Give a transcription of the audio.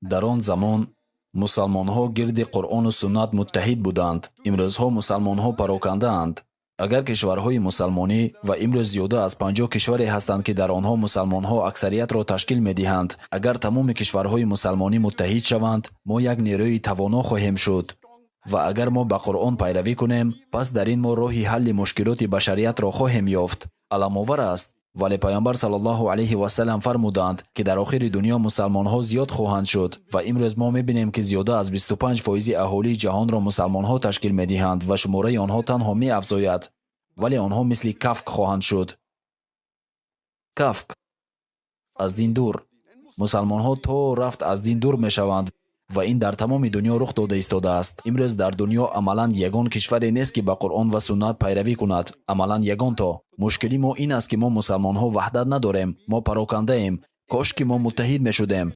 дар он замон мусалмонҳо гирди қуръону суннат муттаҳид буданд. имрӯзҳо мусалмонҳо парокандаанд. агар кишварҳои мусалмонӣ ва имрӯз зиёда аз 50 кишваре ҳастанд ки дар онҳо мусалмонҳо аксариятро ташкил медиҳанд, агар тамоми кишварҳои мусалмонӣ муттаҳид шаванд, мо як нерӯи тавоно хоҳем шуд. ва агар мо ба қуръон пайравӣ кунем, пас дар ин мо роҳи ҳалли мушкилоти башариятро хоҳем ёфт. аламовар аст, вале пайғамбар саллаллоҳу алайҳи васалам фармуданд ки дар охири дунё мусалмонҳо зиёд хоҳанд шуд ва имрӯз мо мебинем ки зиёда аз 25% аҳолии ҷаҳонро мусалмонҳо ташкил медиҳанд ва шумораи онҳо танҳо меафзояд, вале онҳо мисли кафк хоҳанд шуд. кафк аз дин дур. мусалмонҳо то рафт аз дин дур мешаванд ва ин дар тамоми дунё рух дода истодааст. имрӯз дар дунё амалан ягон кишваре нест ки ба қуръон ва суннат пайравӣ кунад. амалан ягонто. мушкили мо ин аст ки мо мусалмонҳо ваҳдат надорем. мо парокандаем. кошки мо муттаҳид мешудем.